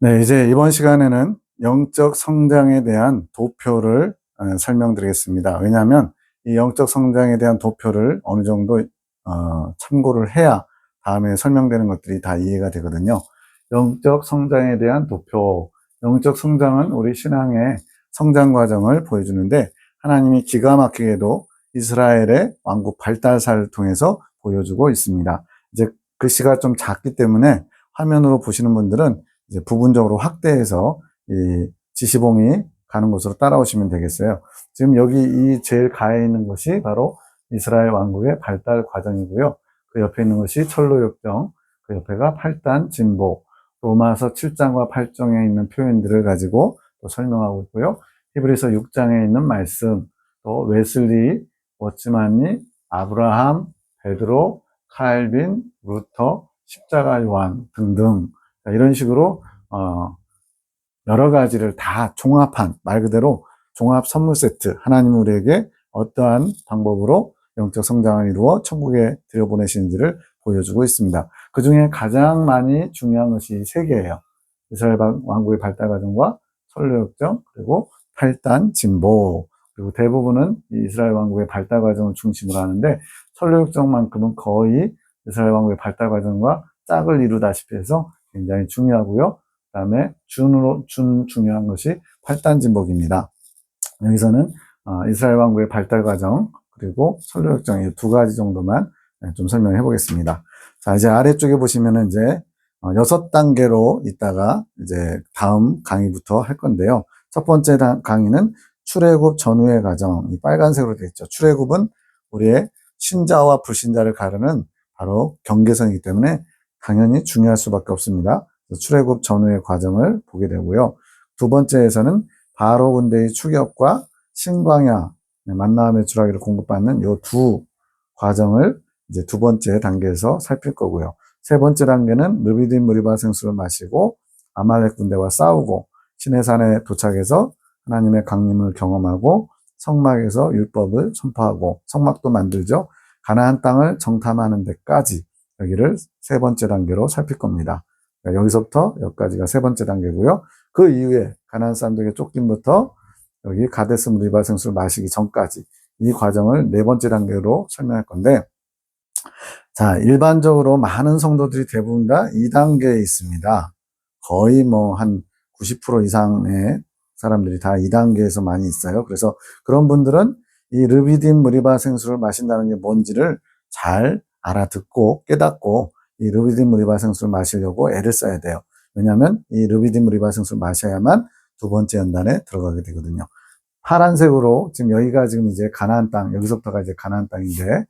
네, 이제 이번 시간에는 영적 성장에 대한 도표를 설명드리겠습니다. 왜냐하면 이 영적 성장에 대한 도표를 어느 정도 참고를 해야 다음에 설명되는 것들이 다 이해가 되거든요. 영적 성장에 대한 도표. 영적 성장은 우리 신앙의 성장 과정을 보여주는데 하나님이 기가 막히게도 이스라엘의 왕국 발달사를 통해서 보여주고 있습니다. 이제 글씨가 좀 작기 때문에 화면으로 보시는 분들은 이제 부분적으로 확대해서 이 지시봉이 가는 곳으로 따라오시면 되겠어요. 지금 여기 이 제일 가에 있는 것이 바로 이스라엘 왕국의 발달 과정이고요. 그 옆에 있는 것이 철로역정, 그 옆에가 팔단 진보, 로마서 7장과 8장에 있는 표현들을 가지고 또 설명하고 있고요. 히브리서 6장에 있는 말씀, 또 웨슬리, 워츠만니, 아브라함, 베드로, 칼빈, 루터, 십자가 요한 등등 이런 식으로 여러 가지를 다 종합한, 말 그대로 종합 선물 세트, 하나님 우리에게 어떠한 방법으로 영적 성장을 이루어 천국에 들여보내시는지를 보여주고 있습니다. 그 중에 가장 많이 중요한 것이 세 개예요. 이스라엘 왕국의 발달 과정과 선로역정, 그리고 팔단 진보. 그리고 대부분은 이스라엘 왕국의 발달 과정을 중심으로 하는데 선로역정만큼은 거의 이스라엘 왕국의 발달 과정과 짝을 이루다시피 해서 굉장히 중요하고요. 그 다음에 중요한 것이 팔단진복입니다. 여기서는 이스라엘 왕국의 발달 과정 그리고 선로역정 이 두 가지 정도만 좀 설명해 보겠습니다. 자, 이제 아래쪽에 보시면은 이제 6단계로 있다가 이제 다음 강의부터 할 건데요. 첫 번째 강의는 출애굽 전후의 과정, 이 빨간색으로 되어 있죠. 출애굽은 우리의 신자와 불신자를 가르는 바로 경계선이기 때문에 당연히 중요할 수밖에 없습니다. 출애굽 전후의 과정을 보게 되고요. 두 번째에서는 바로 군대의 추격과 신광야, 만나와 메추라기를 공급받는 이 두 과정을 이제 두 번째 단계에서 살필 거고요. 세 번째 단계는 르비딤 무리바 생수를 마시고 아말렉 군대와 싸우고 시내산에 도착해서 하나님의 강림을 경험하고 성막에서 율법을 선포하고 성막도 만들죠. 가나안 땅을 정탐하는 데까지 여기를 세 번째 단계로 살필 겁니다. 여기서부터 여기까지가 세 번째 단계고요. 그 이후에 가나안 사람들에게 쫓김부터 여기 가데스 무리바 생수를 마시기 전까지 이 과정을 네 번째 단계로 설명할 건데, 자, 일반적으로 많은 성도들이 대부분 다 2단계에 있습니다. 거의 뭐 한 90% 이상의 사람들이 다 2단계에서 많이 있어요. 그래서 그런 분들은 이 르비딤 무리바 생수를 마신다는 게 뭔지를 잘 알아듣고 깨닫고 이 르비딤 무리바 생수를 마시려고 애를 써야 돼요. 왜냐하면 이 르비딤 무리바 생수를 마셔야만 두 번째 연단에 들어가게 되거든요. 파란색으로 지금 여기가 지금 이제 가나안 땅, 여기서부터가 이제 가나안 땅인데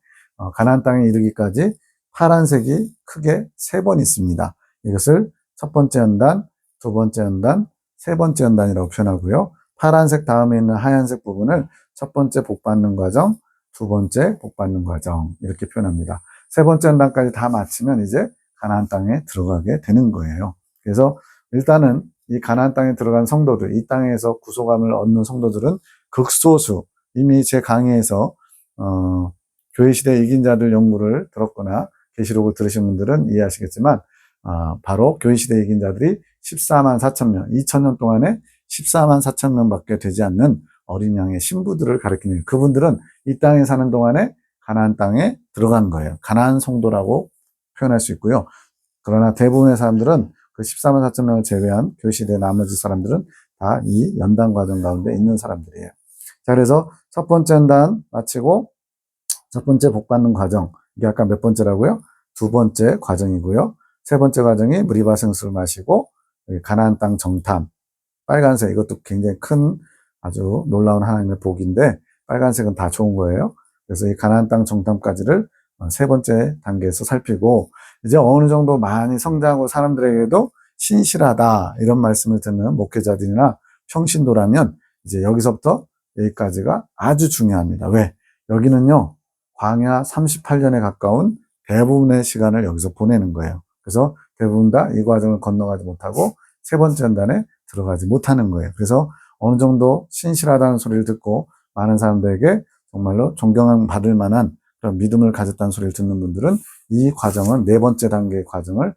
가나안 땅에 이르기까지 파란색이 크게 3번 있습니다. 이것을 첫 번째 연단, 두 번째 연단, 세 번째 연단이라고 표현하고요. 파란색 다음에 있는 하얀색 부분을 첫 번째 복받는 과정, 두 번째 복받는 과정 이렇게 표현합니다. 세 번째 연단까지 다 마치면 이제 가나안 땅에 들어가게 되는 거예요. 그래서 일단은 이 가나안 땅에 들어간 성도들, 이 땅에서 구속함을 얻는 성도들은 극소수, 이미 제 강의에서 교회 시대 이긴 자들 연구를 들었거나 계시록을 들으신 분들은 이해하시겠지만 바로 교회 시대 이긴 자들이 14만 4천 명, 2000년 동안에 14만 4천 명밖에 되지 않는 어린 양의 신부들을 가리키는, 그분들은 이 땅에 사는 동안에 가나안 땅에 들어간 거예요. 가나안 성도라고 표현할 수 있고요. 그러나 대부분의 사람들은 그 14만 4천 명을 제외한 교회 시대 나머지 사람들은 다 이 연단 과정 가운데 있는 사람들이에요. 자, 그래서 첫 번째 연단 마치고 첫 번째 복받는 과정, 이게 아까 몇 번째라고요? 두 번째 과정이고요. 세 번째 과정이 무리바 생수를 마시고 가나안 땅 정탐, 빨간색, 이것도 굉장히 큰 아주 놀라운 하나님의 복인데 빨간색은 다 좋은 거예요. 그래서 이 가나안 땅 정탐까지를 세 번째 단계에서 살피고, 이제 어느 정도 많이 성장하고 사람들에게도 신실하다 이런 말씀을 듣는 목회자들이나 평신도라면 이제 여기서부터 여기까지가 아주 중요합니다. 왜? 여기는요, 광야 38년에 가까운 대부분의 시간을 여기서 보내는 거예요. 그래서 대부분 다 이 과정을 건너가지 못하고 세 번째 연단에 들어가지 못하는 거예요. 그래서 어느 정도 신실하다는 소리를 듣고 많은 사람들에게 정말로 존경을 받을 만한 그런 믿음을 가졌다는 소리를 듣는 분들은 이 과정은 네 번째 단계의 과정을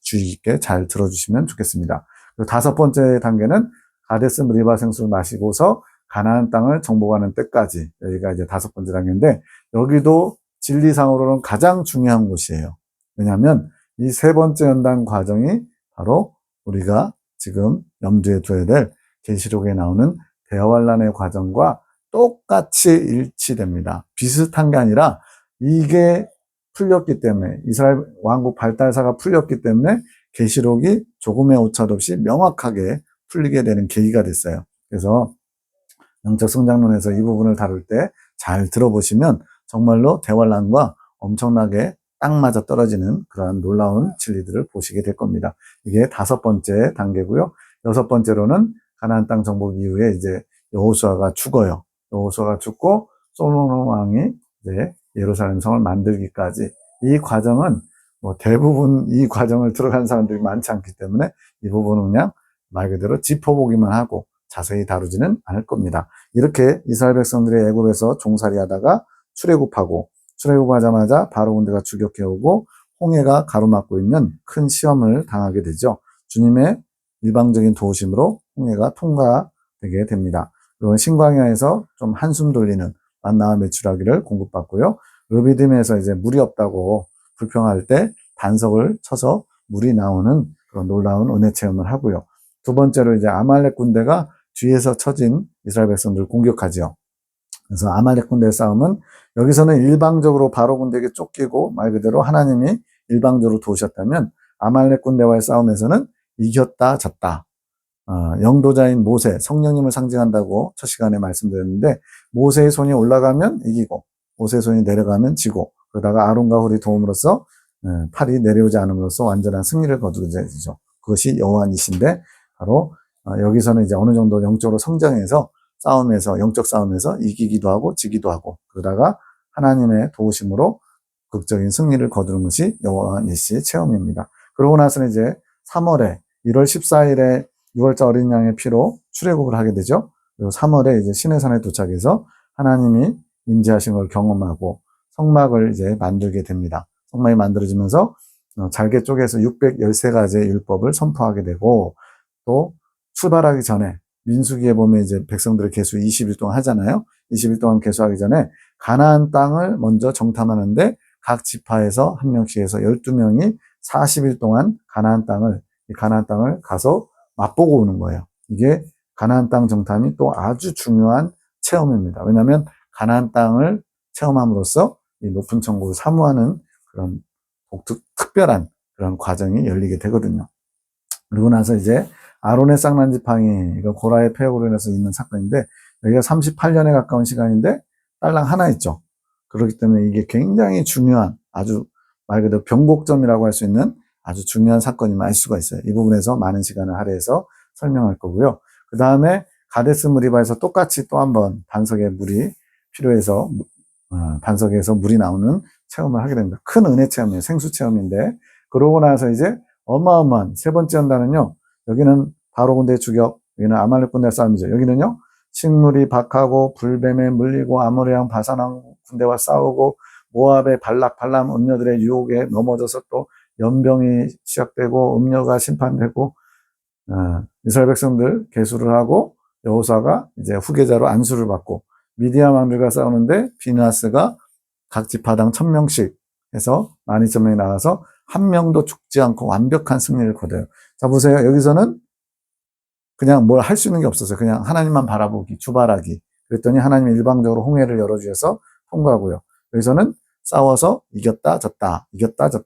주의 깊게 잘 들어주시면 좋겠습니다. 그리고 5번째 단계는 가데스 무리바 생수를 마시고서 가나안 땅을 정복하는 때까지, 여기가 이제 5번째 단계인데, 여기도 진리상으로는 가장 중요한 곳이에요. 왜냐하면 이 3번째 연단 과정이 바로 우리가 지금 염두에 둬야 될 계시록에 나오는 대환란의 과정과 똑같이 일치됩니다. 비슷한 게 아니라 이게 풀렸기 때문에, 이스라엘 왕국 발달사가 풀렸기 때문에 계시록이 조금의 오차도 없이 명확하게 풀리게 되는 계기가 됐어요. 그래서 영적 성장론에서 이 부분을 다룰 때 잘 들어보시면 정말로 대환란과 엄청나게 딱 맞아 떨어지는 그러한 놀라운 진리들을 보시게 될 겁니다. 이게 5번째 단계고요. 6번째로는 가나안 땅 정복 이후에 이제 여호수아가 죽어요. 여호수아가 죽고 솔로몬 왕이 이제 예루살렘 성을 만들기까지, 이 과정은 뭐 대부분 이 과정을 들어간 사람들이 많지 않기 때문에 이 부분은 그냥 말 그대로 짚어보기만 하고 자세히 다루지는 않을 겁니다. 이렇게 이스라엘 백성들이 애굽에서 종살이 하다가 출애굽하자마자 바로 군대가 추격해오고 홍해가 가로막고 있는 큰 시험을 당하게 되죠. 주님의 일방적인 도우심으로 홍해가 통과되게 됩니다. 그리고 신광야에서 좀 한숨 돌리는 만나와 메추라기를 공급받고요. 르비딤에서 이제 물이 없다고 불평할 때 반석을 쳐서 물이 나오는 그런 놀라운 은혜 체험을 하고요. 2번째로 이제 아말렉 군대가 뒤에서 쳐진 이스라엘 백성들을 공격하죠. 그래서 아말렉 군대의 싸움은 여기서는 일방적으로 바로 군대에게 쫓기고 말 그대로 하나님이 일방적으로 도우셨다면, 아말렉 군대와의 싸움에서는 이겼다 졌다. 영도자인 모세, 성령님을 상징한다고 첫 시간에 말씀드렸는데, 모세의 손이 올라가면 이기고 모세의 손이 내려가면 지고, 그러다가 아론과 훌이 도움으로써 팔이 내려오지 않음으로써 완전한 승리를 거두게 되죠. 그것이 여호와니신데, 바로 여기서는 이제 어느 정도 영적으로 성장해서 싸움에서, 영적 싸움에서 이기기도 하고 지기도 하고, 그러다가 하나님의 도우심으로 극적인 승리를 거두는 것이 여호와 니시 체험입니다. 그러고 나서는 이제 3월에 1월 14일에 6월자 어린 양의 피로 출애굽을 하게 되죠. 그리고 3월에 이제 시내산에 도착해서 하나님이 임재하신 걸 경험하고 성막을 이제 만들게 됩니다. 성막이 만들어지면서 잘게 쪼개서 613가지의 율법을 선포하게 되고, 또 출발하기 전에 민수기에 보면 이제 백성들의 계수 20일 동안 하잖아요. 20일 동안 계수하기 전에 가나안 땅을 먼저 정탐하는데, 각 지파에서 한 명씩 해서 12명이 40일 동안 가나안 땅을 가서 맛보고 오는 거예요. 이게 가나안 땅 정탐이 또 아주 중요한 체험입니다. 왜냐하면 가나안 땅을 체험함으로써 이 높은 천국을 사모하는 그런 특별한 그런 과정이 열리게 되거든요. 그리고 나서 이제 아론의 쌍난지팡이, 이거 고라의 폐역으로 인해서 있는 사건인데, 여기가 38년에 가까운 시간인데 딸랑 하나 있죠. 그렇기 때문에 이게 굉장히 중요한, 아주 말 그대로 변곡점이라고 할 수 있는 아주 중요한 사건임을 알 수가 있어요. 이 부분에서 많은 시간을 할애해서 설명할 거고요. 그 다음에 가데스 무리바에서 똑같이 또 한번 반석에 물이 필요해서 반석에서 물이 나오는 체험을 하게 됩니다. 큰 은혜 체험이에요. 생수 체험인데, 그러고 나서 이제 어마어마한 3번째 연단은요, 여기는 바로 군대 추격, 여기는 아말렉 군대 싸움이죠. 여기는요, 식물이 박하고 불뱀에 물리고 아모리왕 바산왕 군대와 싸우고 모압의 발락 발람 음녀들의 유혹에 넘어져서 또 연병이 시작되고 음녀가 심판되고, 이스라엘 백성들 계수를 하고 여호수아가 이제 후계자로 안수를 받고, 미디안 왕들과 싸우는데 비느하스가 각 지파당 1000명씩 해서 12,000명이 나가서 한 명도 죽지 않고 완벽한 승리를 거둬요. 자, 보세요. 여기서는 그냥 뭘 할 수 있는 게 없었어요. 그냥 하나님만 바라보기, 주바라기. 그랬더니 하나님이 일방적으로 홍해를 열어주셔서 통과하고요. 여기서는 싸워서 이겼다 졌다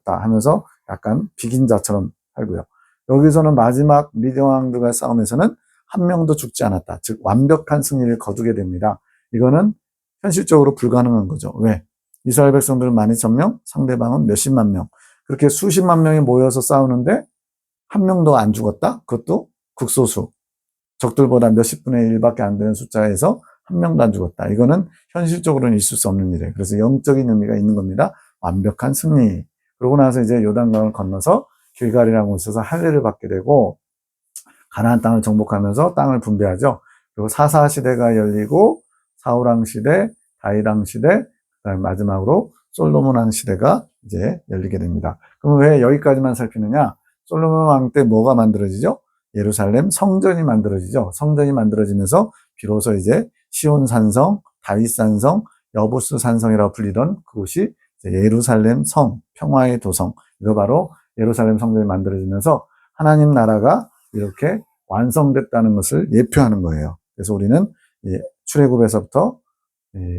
하면서 약간 비긴자처럼 살고요. 여기서는 마지막 미디안 왕들과 싸움에서는 한 명도 죽지 않았다. 즉 완벽한 승리를 거두게 됩니다. 이거는 현실적으로 불가능한 거죠. 왜? 이스라엘 백성들은 12,000명, 상대방은 몇십만 명. 그렇게 수십만 명이 모여서 싸우는데 한 명도 안 죽었다? 그것도 극소수. 적들보다 몇십 분의 1밖에 안 되는 숫자에서 한 명도 안 죽었다. 이거는 현실적으로는 있을 수 없는 일이에요. 그래서 영적인 의미가 있는 겁니다. 완벽한 승리. 그러고 나서 이제 요단강을 건너서 길갈이라는 곳에서 할례를 받게 되고, 가나안 땅을 정복하면서 땅을 분배하죠. 그리고 사사 시대가 열리고 사울왕 시대, 다윗왕 시대, 그다음에 마지막으로 솔로몬 왕 시대가 이제 열리게 됩니다. 그럼 왜 여기까지만 살피느냐? 솔로몬 왕 때 뭐가 만들어지죠? 예루살렘 성전이 만들어지죠. 성전이 만들어지면서 비로소 이제 시온 산성, 다윗 산성, 여부스 산성이라고 불리던 그곳이 예루살렘 성, 평화의 도성. 이거 바로 예루살렘 성전이 만들어지면서 하나님 나라가 이렇게 완성됐다는 것을 예표하는 거예요. 그래서 우리는 출애굽에서부터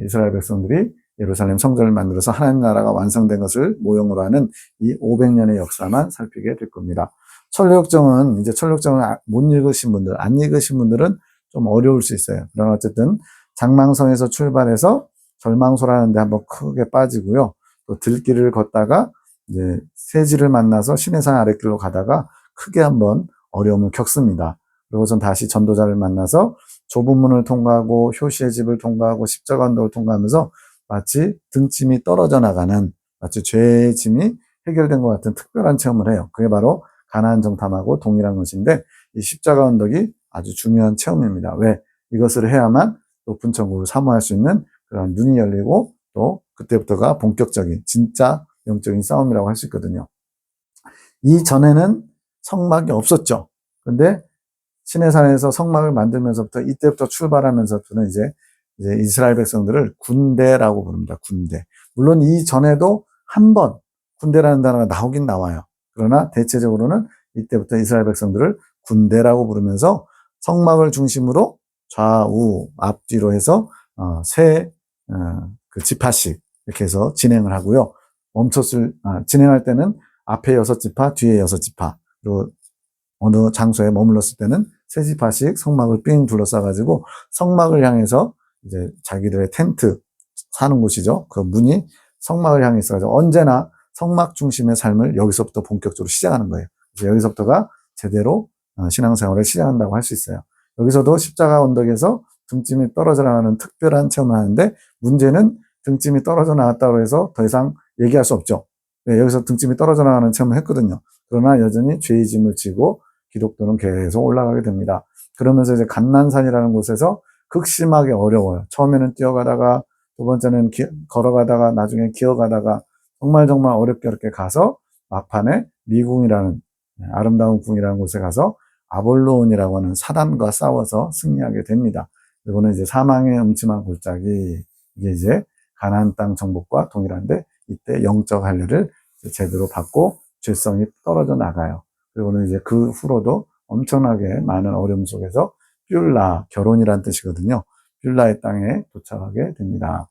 이스라엘 백성들이 예루살렘 성전을 만들어서 하나님 나라가 완성된 것을 모형으로 하는 이 500년의 역사만 살피게 될 겁니다. 철력정은 못 읽으신 분들, 안 읽으신 분들은 좀 어려울 수 있어요. 그러나 어쨌든 장망성에서 출발해서 절망소라는 데 한번 크게 빠지고요. 또 들길을 걷다가 이제 세지를 만나서 시내산 아랫길로 가다가 크게 한번 어려움을 겪습니다. 그리고선 다시 전도자를 만나서 좁은 문을 통과하고 효시의 집을 통과하고 십자가 언덕을 통과하면서 마치 등짐이 떨어져 나가는, 마치 죄의 짐이 해결된 것 같은 특별한 체험을 해요. 그게 바로 가나안 정탐하고 동일한 것인데, 이 십자가 언덕이 아주 중요한 체험입니다. 왜? 이것을 해야만 높은 천국을 사모할 수 있는 그런 눈이 열리고, 또 그때부터가 본격적인 진짜 영적인 싸움이라고 할 수 있거든요. 이전에는 성막이 없었죠. 근데 시내산에서 성막을 만들면서부터, 이때부터 출발하면서부터는 이제 이스라엘 백성들을 군대라고 부릅니다. 군대. 물론 이전에도 한 번 군대라는 단어가 나오긴 나와요. 그러나 대체적으로는 이때부터 이스라엘 백성들을 군대라고 부르면서 성막을 중심으로 좌우 앞뒤로 해서 그 지파씩 이렇게 해서 진행을 하고요. 진행할 때는 앞에 6지파, 뒤에 6지파, 그리고 어느 장소에 머물렀을 때는 3지파씩 성막을 삥 둘러싸가지고 성막을 향해서 이제 자기들의 텐트 사는 곳이죠. 그 문이 성막을 향해 있어가지고 언제나 성막 중심의 삶을 여기서부터 본격적으로 시작하는 거예요. 그래서 여기서부터가 제대로 신앙생활을 시작한다고 할 수 있어요. 여기서도 십자가 언덕에서 등짐이 떨어져 나가는 특별한 체험을 하는데, 문제는 등짐이 떨어져 나갔다고 해서 더 이상 얘기할 수 없죠. 네, 여기서 등짐이 떨어져 나가는 체험을 했거든요. 그러나 여전히 죄의 짐을 지고 기독도는 계속 올라가게 됩니다. 그러면서 이제 감난산이라는 곳에서 극심하게 어려워요. 처음에는 뛰어가다가, 두 번째는 걸어가다가, 나중에 기어가다가 정말 어렵게 가서 막판에 미궁이라는, 아름다운 궁이라는 곳에 가서 아볼론이라고 하는 사단과 싸워서 승리하게 됩니다. 그리고는 이제 사망의 음침한 골짜기, 이게 이제 가나안 땅 정복과 동일한데, 이때 영적 할례를 제대로 받고 죄성이 떨어져 나가요. 그리고는 이제 그 후로도 엄청나게 많은 어려움 속에서 뷸라, 결혼이란 뜻이거든요. 뷸라의 땅에 도착하게 됩니다.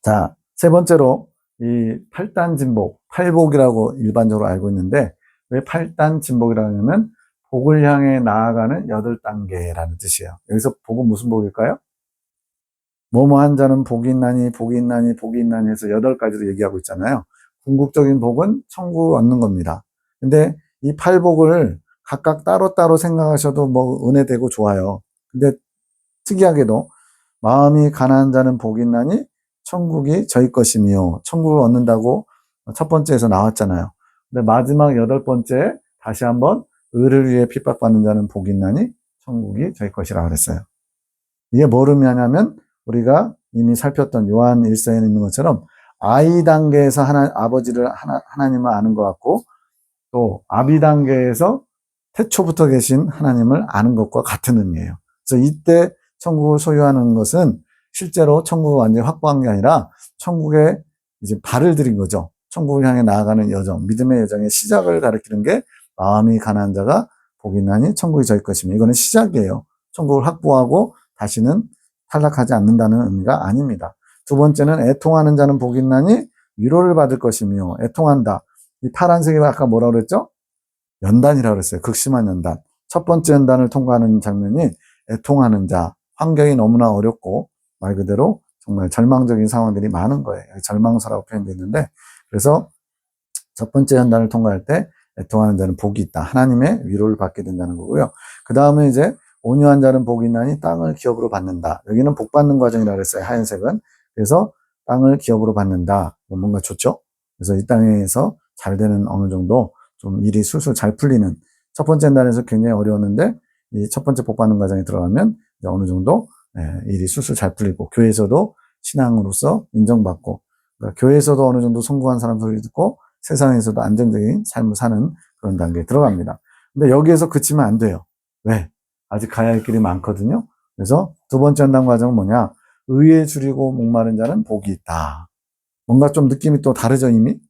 자, 세 번째로 이 8단 진복, 팔복이라고 일반적으로 알고 있는데, 왜 8단 진복이라고 하냐면 복을 향해 나아가는 8단계라는 뜻이에요. 여기서 복은 무슨 복일까요? 뭐뭐 한 자는 복이 있나니, 복이 있나니, 복이 있나니 해서 8가지로 얘기하고 있잖아요. 궁극적인 복은 천국을 얻는 겁니다. 근데 이 8복을 각각 따로따로 생각하셔도 뭐 은혜되고 좋아요. 근데 특이하게도 마음이 가난한 자는 복이 있나니 천국이 저희 것이며, 천국을 얻는다고 첫 번째에서 나왔잖아요. 근데 마지막 8번째 다시 한번 의를 위해 핍박받는 자는 복이 있나니 천국이 저희 것이라고 그랬어요. 이게 뭘 의미하냐면, 우리가 이미 살폈던 요한 1서에 있는 것처럼 아이 단계에서 하나님을 아는 것 같고, 또 아비 단계에서 태초부터 계신 하나님을 아는 것과 같은 의미예요. 그래서 이때 천국을 소유하는 것은 실제로 천국을 완전히 확보한 게 아니라 천국에 이제 발을 들인 거죠. 천국을 향해 나아가는 여정, 믿음의 여정의 시작을 가리키는 게 마음이 가난한 자가 복이 있나니 천국이 저희 것이며, 이거는 시작이에요. 천국을 확보하고 다시는 탈락하지 않는다는 의미가 아닙니다. 두 번째는 애통하는 자는 복이 있나니 위로를 받을 것이며, 애통한다. 이 파란색이 아까 뭐라고 그랬죠? 연단이라고 그랬어요. 극심한 연단. 첫 번째 연단을 통과하는 장면이 애통하는 자, 환경이 너무나 어렵고 말 그대로 정말 절망적인 상황들이 많은 거예요. 절망서라고 표현되어 있는데, 그래서 첫 번째 연단을 통과할 때 애통하는 자는 복이 있다. 하나님의 위로를 받게 된다는 거고요. 그 다음에 이제 온유한 자는 복이 있나니 땅을 기업으로 받는다. 여기는 복 받는 과정이라고 그랬어요. 하얀색은. 그래서 땅을 기업으로 받는다. 뭔가 좋죠? 그래서 이 땅에서 잘 되는, 어느 정도 좀 일이 술술 잘 풀리는, 첫 번째 연단에서 굉장히 어려웠는데 이 첫 번째 복 받는 과정에 들어가면 이제 어느 정도 일이 술술 잘 풀리고, 교회에서도 신앙으로서 인정받고, 그러니까 교회에서도 어느 정도 성공한 사람 소리 듣고 세상에서도 안정적인 삶을 사는 그런 단계에 들어갑니다. 근데 여기에서 그치면 안 돼요. 왜? 아직 가야 할 길이 많거든요. 그래서 두 번째 연단 과정은 뭐냐? 의에 줄이고 목마른 자는 복이 있다. 뭔가 좀 느낌이 또 다르죠, 이미?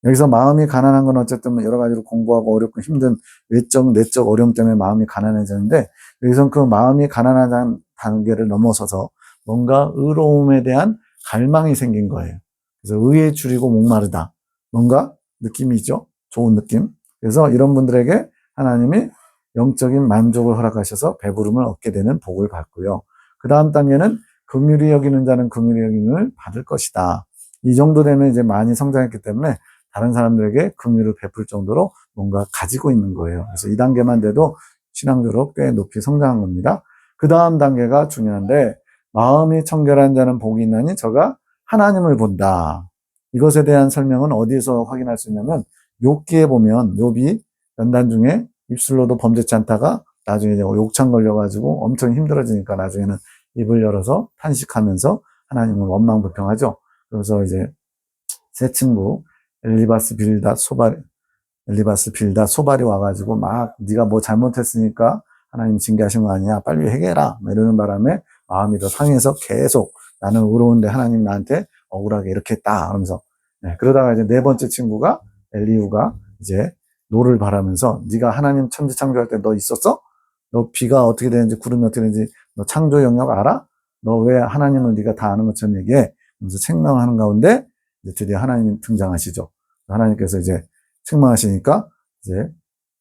여기서 마음이 가난한 건 어쨌든 여러 가지로 공부하고 어렵고 힘든 외적, 내적 어려움 때문에 마음이 가난해졌는데, 여기서는 그 마음이 가난한 단계를 넘어서서 뭔가 의로움에 대한 갈망이 생긴 거예요. 그래서 의에 줄이고 목마르다. 뭔가 느낌이 있죠? 좋은 느낌. 그래서 이런 분들에게 하나님이 영적인 만족을 허락하셔서 배부름을 얻게 되는 복을 받고요. 그 다음 단계는 긍휼히 여기는 자는 긍휼히 여김을 받을 것이다. 이 정도 되면 이제 많이 성장했기 때문에 다른 사람들에게 긍휼을 베풀 정도로 뭔가 가지고 있는 거예요. 그래서 이 단계만 돼도 신앙적으로 꽤 높이 성장한 겁니다. 그 다음 단계가 중요한데, 마음이 청결한 자는 복이 있나니 저가 하나님을 본다. 이것에 대한 설명은 어디에서 확인할 수 있냐면, 욥기에 보면 욥이 연단 중에 입술로도 범죄치 않다가 나중에 욕창 걸려가지고 엄청 힘들어지니까 나중에는 입을 열어서 탄식하면서 하나님을 원망불평하죠. 그래서 이제 새 친구 엘리바스 빌닷 소발이 와가지고 막 네가 뭐 잘못했으니까 하나님 징계하신 거 아니야, 빨리 회개해라 이러는 바람에 마음이 더 상해서 계속 나는 의로운데 하나님 나한테 억울하게 이렇게 했다 하면서, 그러다가 이제 네 번째 친구가 엘리후가 이제 노를 바라면서 네가 하나님 천지 창조할 때 너 있었어? 너 비가 어떻게 되는지 구름이 어떻게 되는지 너 창조 영역 알아? 너 왜 하나님을 네가 다 아는 것처럼 얘기해? 그러면서 책망하는 가운데 이제 드디어 하나님이 등장하시죠. 하나님께서 이제 책망하시니까 이제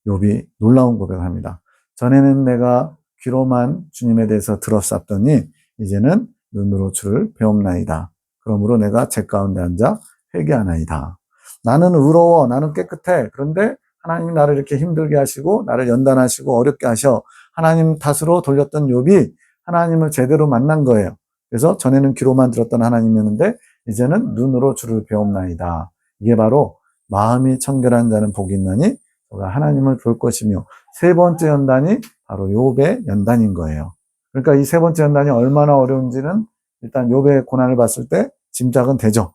욥이 놀라운 고백을 합니다. 전에는 내가 귀로만 주님에 대해서 들었었더니 이제는 눈으로 주를 배움나이다. 그러므로 내가 제 가운데 앉아 회개하나이다. 나는 의로워, 나는 깨끗해. 그런데 하나님이 나를 이렇게 힘들게 하시고 나를 연단하시고 어렵게 하셔. 하나님 탓으로 돌렸던 욥이 하나님을 제대로 만난 거예요. 그래서 전에는 귀로만 들었던 하나님이었는데 이제는 눈으로 주를 배움나이다. 이게 바로 마음이 청결한 자는 복이 있나니 저가 하나님을 볼 것이며, 세 번째 연단이 바로 욥의 연단인 거예요. 그러니까 이 세 번째 연단이 얼마나 어려운지는 일단 욥의 고난을 봤을 때 짐작은 되죠.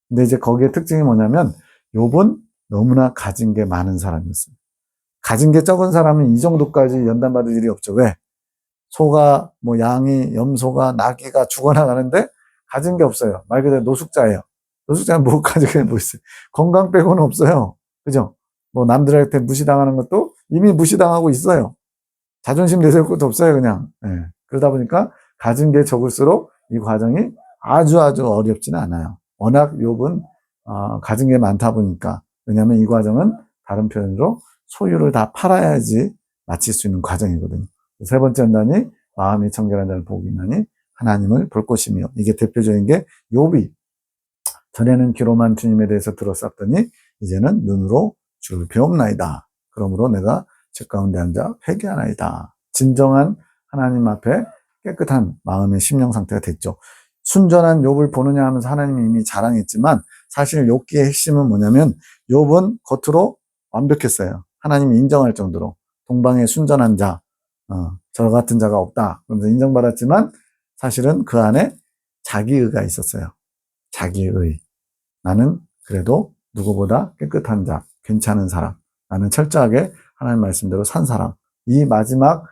근데 이제 거기에 특징이 뭐냐면 욥은 너무나 가진 게 많은 사람이었어요. 가진 게 적은 사람은 이 정도까지 연단받을 일이 없죠. 왜? 소가, 뭐 양이, 염소가, 나귀가 죽어나가는데 가진 게 없어요. 말 그대로 노숙자예요. 노숙자는 뭐 가진 게 뭐 있어요? 건강 빼고는 없어요. 그죠? 뭐 남들한테 무시당하는 것도 이미 무시당하고 있어요. 자존심 내세울 것도 없어요, 그냥. 그러다 보니까 가진 게 적을수록 이 과정이 아주 어렵지는 않아요. 워낙 욥은 가진 게 많다 보니까. 왜냐하면 이 과정은 다른 표현으로 소유를 다 팔아야지 마칠 수 있는 과정이거든요. 세 번째 연단이 마음이 청결한 자를 복이 있나니 하나님을 볼 것이며, 이게 대표적인 게 욥이 전에는 귀로만 주님에 대해서 들었었더니 이제는 눈으로 주를 배움나이다. 그러므로 내가 제 가운데 앉아 회개하나이다. 진정한 하나님 앞에 깨끗한 마음의 심령 상태가 됐죠. 순전한 욥을 보느냐 하면서 하나님이 이미 자랑했지만 사실 욥기의 핵심은 뭐냐면 욥은 겉으로 완벽했어요. 하나님이 인정할 정도로 동방의 순전한 자, 저 같은 자가 없다 그러면서 인정받았지만 사실은 그 안에 자기의가 있었어요. 자기의. 나는 그래도 누구보다 깨끗한 자, 괜찮은 사람. 나는 철저하게 하나님 말씀대로 산 사람. 이 마지막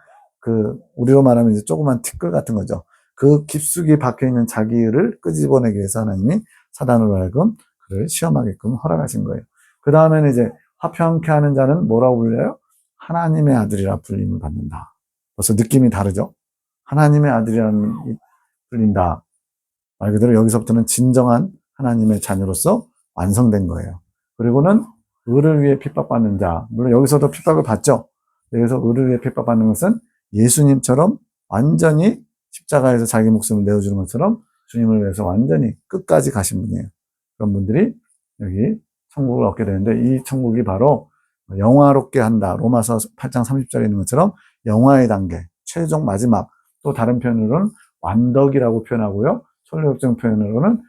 우리로 말하면 이제 조그만 티끌 같은 거죠. 그 깊숙이 박혀있는 자기를 끄집어내기 위해서 하나님이 사단으로 하여금 그를 시험하게끔 허락하신 거예요. 그 다음에는 이제 화평케 하는 자는 뭐라고 불려요? 하나님의 아들이라 불림을 받는다. 벌써 느낌이 다르죠? 하나님의 아들이라는 불린다. 말 그대로 여기서부터는 진정한 하나님의 자녀로서 완성된 거예요. 그리고는 의를 위해 핍박받는 자. 물론 여기서도 핍박을 받죠. 여기서 의를 위해 핍박받는 것은 예수님처럼 완전히 십자가에서 자기 목숨을 내어주는 것처럼 주님을 위해서 완전히 끝까지 가신 분이에요. 그런 분들이 여기 천국을 얻게 되는데, 이 천국이 바로 영화롭게 한다. 로마서 8장 30절에 있는 것처럼 영화의 단계, 최종 마지막. 또 다른 표현으로는 완덕이라고 표현하고요. 설교적 표현으로는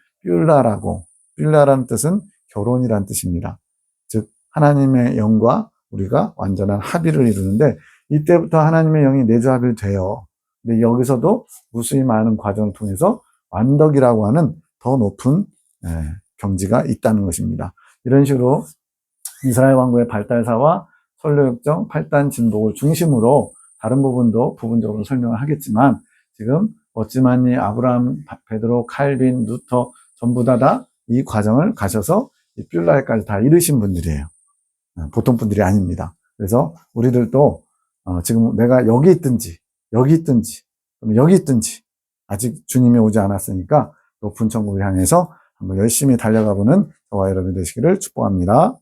뷸라라는 뜻은 결혼이란 뜻입니다. 즉 하나님의 영과 우리가 완전한 합의를 이루는데, 이때부터 하나님의 영이 내주합일 돼요. 근데 여기서도 무수히 많은 과정을 통해서 완덕이라고 하는 더 높은 경지가 있다는 것입니다. 이런 식으로 이스라엘 왕국의 발달사와 선교역정 8단 진복을 중심으로 다른 부분도 부분적으로 설명을 하겠지만 지금 버츠마니, 아브라함, 베드로, 칼빈, 루터 전부 다 이 과정을 가셔서 이 뷸라에까지 다 이르신 분들이에요. 보통 분들이 아닙니다. 그래서 우리들도 지금 내가 여기 있든지 여기 있든지 아직 주님이 오지 않았으니까 높은 천국을 향해서 한번 열심히 달려가보는 저와 여러분이 되시기를 축복합니다.